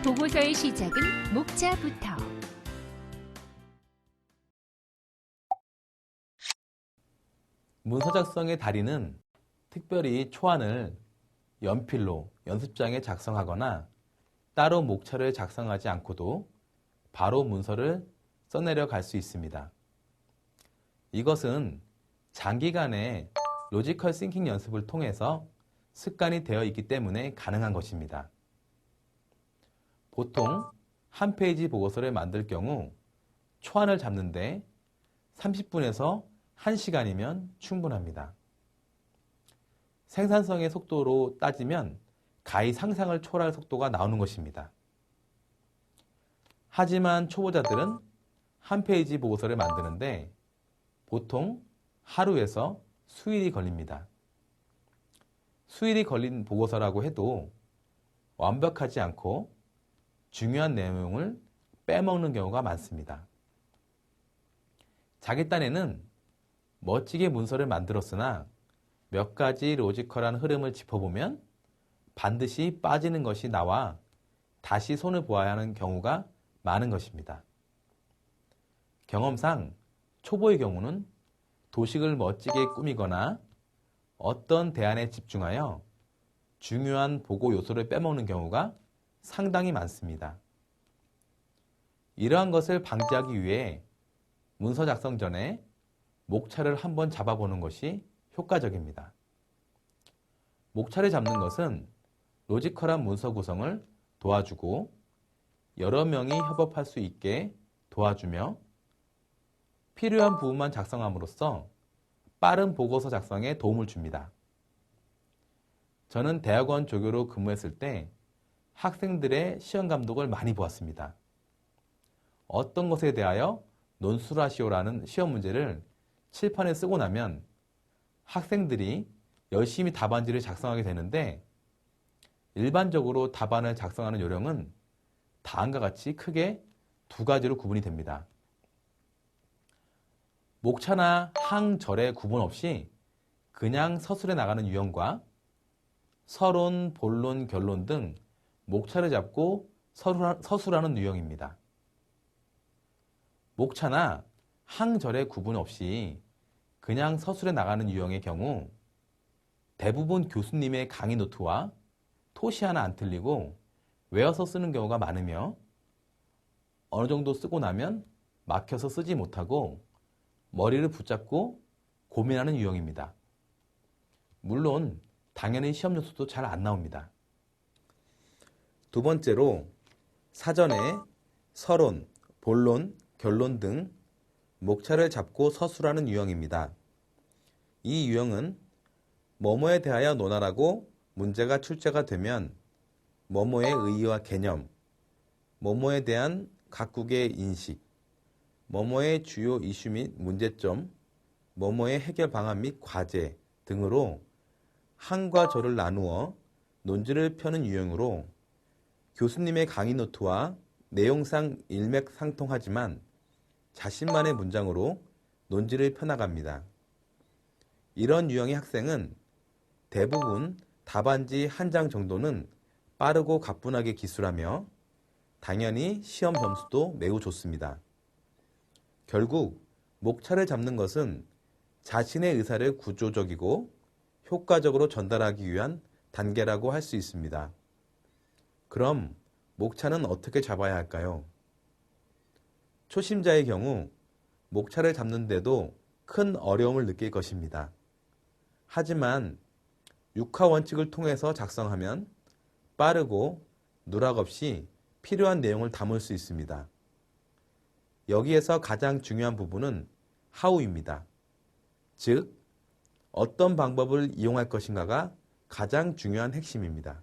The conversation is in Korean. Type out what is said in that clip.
보고서의 시작은 목차부터. 문서 작성의 달인은 특별히 초안을 연필로 연습장에 작성하거나 따로 목차를 작성하지 않고도 바로 문서를 써내려 갈 수 있습니다. 이것은 장기간의 로지컬 싱킹 연습을 통해서 습관이 되어 있기 때문에 가능한 것입니다. 보통 한 페이지 보고서를 만들 경우 초안을 잡는데 30분에서 1시간이면 충분합니다. 생산성의 속도로 따지면 가히 상상을 초월할 속도가 나오는 것입니다. 하지만 초보자들은 한 페이지 보고서를 만드는데 보통 하루에서 수일이 걸립니다. 수일이 걸린 보고서라고 해도 완벽하지 않고 중요한 내용을 빼먹는 경우가 많습니다. 자기 딴에는 멋지게 문서를 만들었으나 몇 가지 로지컬한 흐름을 짚어보면 반드시 빠지는 것이 나와 다시 손을 보아야 하는 경우가 많은 것입니다. 경험상 초보의 경우는 도식을 멋지게 꾸미거나 어떤 대안에 집중하여 중요한 보고 요소를 빼먹는 경우가 상당히 많습니다. 이러한 것을 방지하기 위해 문서 작성 전에 목차를 한번 잡아보는 것이 효과적입니다. 목차를 잡는 것은 로지컬한 문서 구성을 도와주고 여러 명이 협업할 수 있게 도와주며 필요한 부분만 작성함으로써 빠른 보고서 작성에 도움을 줍니다. 저는 대학원 조교로 근무했을 때 학생들의 시험 감독을 많이 보았습니다. 어떤 것에 대하여 논술하시오라는 시험 문제를 칠판에 쓰고 나면 학생들이 열심히 답안지를 작성하게 되는데 일반적으로 답안을 작성하는 요령은 다음과 같이 크게 두 가지로 구분이 됩니다. 목차나 항절의 구분 없이 그냥 서술해 나가는 유형과 서론, 본론, 결론 등 목차를 잡고 서술하는 유형입니다. 목차나 항절의 구분 없이 그냥 서술해 나가는 유형의 경우 대부분 교수님의 강의 노트와 토시 하나 안 틀리고 외워서 쓰는 경우가 많으며 어느 정도 쓰고 나면 막혀서 쓰지 못하고 머리를 붙잡고 고민하는 유형입니다. 물론 당연히 시험 점수도 잘 안 나옵니다. 두 번째로 사전에 서론, 본론, 결론 등 목차를 잡고 서술하는 유형입니다. 이 유형은 뭐뭐에 대하여 논하라고 문제가 출제가 되면 뭐뭐의 의의와 개념, 뭐뭐에 대한 각국의 인식, 뭐뭐의 주요 이슈 및 문제점, 뭐뭐의 해결 방안 및 과제 등으로 항과 절을 나누어 논지를 펴는 유형으로 교수님의 강의 노트와 내용상 일맥상통하지만 자신만의 문장으로 논지를 펴나갑니다. 이런 유형의 학생은 대부분 답안지 한 장 정도는 빠르고 가뿐하게 기술하며 당연히 시험 점수도 매우 좋습니다. 결국 목차를 잡는 것은 자신의 의사를 구조적이고 효과적으로 전달하기 위한 단계라고 할 수 있습니다. 그럼 목차는 어떻게 잡아야 할까요? 초심자의 경우 목차를 잡는데도 큰 어려움을 느낄 것입니다. 하지만 육하 원칙을 통해서 작성하면 빠르고 누락 없이 필요한 내용을 담을 수 있습니다. 여기에서 가장 중요한 부분은 하우입니다. 즉, 어떤 방법을 이용할 것인가가 가장 중요한 핵심입니다.